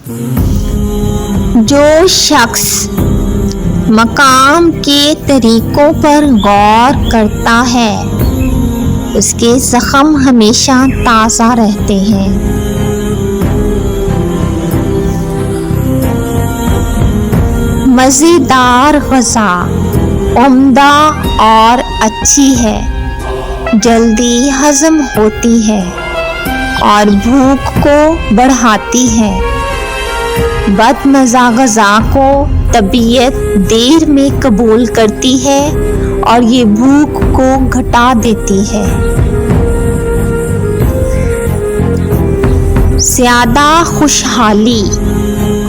जो शख्स मकाम के तरीकों पर गौर करता है उसके जख्म हमेशा ताज़ा रहते हैं। मज़ेदार ग़िज़ा उम्दा और अच्छी है, जल्दी हज़म होती है और भूख को बढ़ाती है। बदमज़ा ग़िज़ा को तबीयत देर में कबूल करती है और ये भूख को घटा देती है। ज़्यादा खुशहाली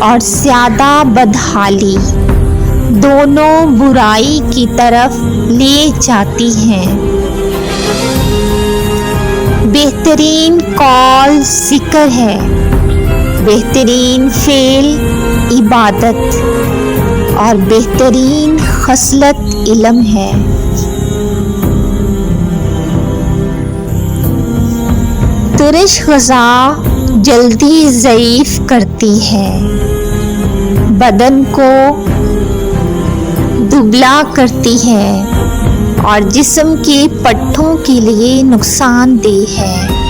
और ज़्यादा बदहाली दोनों बुराई की तरफ ले जाती हैं। बेहतरीन कौल ज़िक्र है, बेहतरीन फ़ेल इबादत और बेहतरीन खसलत इल्म है। तुरश ग़िज़ा जल्दी ज़ईफ़ करती है, बदन को दुबला करती है और जिस्म के पट्टों के लिए नुकसानदेह है।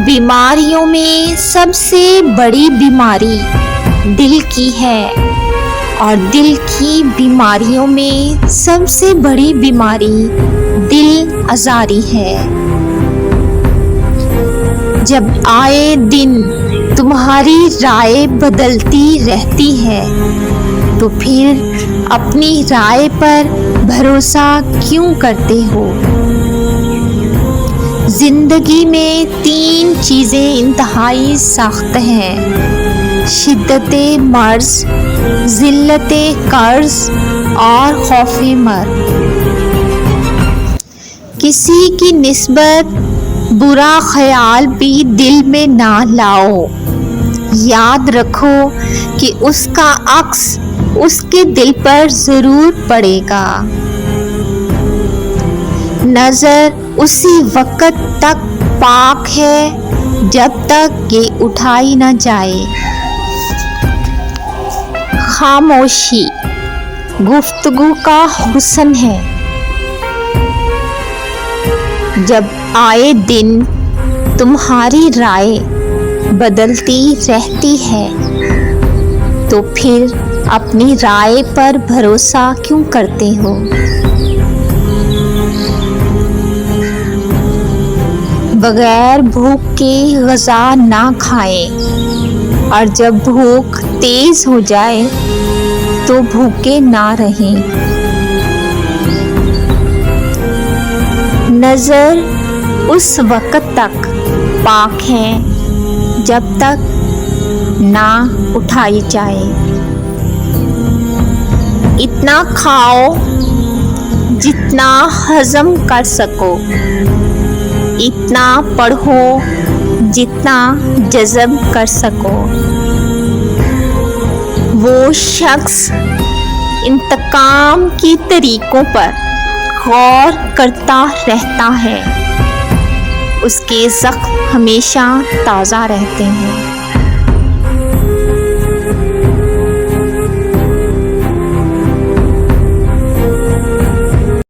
बीमारियों में सबसे बड़ी बीमारी दिल की है और दिल की बीमारियों में सबसे बड़ी बीमारी दिल आज़ारी है। जब आए दिन तुम्हारी राय बदलती रहती है तो फिर अपनी राय पर भरोसा क्यों करते हो? ज़िंदगी में 3 चीज़ें इंतहाई सख्त हैं: शिद्दते मर्ज़, ज़िल्लते कर्ज़ और खौफ़े मर। किसी की निस्बत बुरा ख्याल भी दिल में ना लाओ। याद रखो कि उसका अक्स उसके दिल पर ज़रूर पड़ेगा। नज़र उसी वक़्त तक पाक है जब तक ये उठाई न जाए। खामोशी गुफ्तगू का हुस्न है। जब आए दिन तुम्हारी राय बदलती रहती है तो फिर अपनी राय पर भरोसा क्यों करते हो? बगैर भूख के ग़िज़ा ना खाएं और जब भूख तेज़ हो जाए तो भूखे ना रहें। नज़र उस वक़्त तक पाक है जब तक ना उठाई जाए। इतना खाओ जितना हज़म कर सको, इतना पढ़ो जितना जज़ब कर सको। वो शख्स इंतकाम के तरीकों पर गौर करता रहता है, उसके ज़ख्म हमेशा ताज़ा रहते हैं।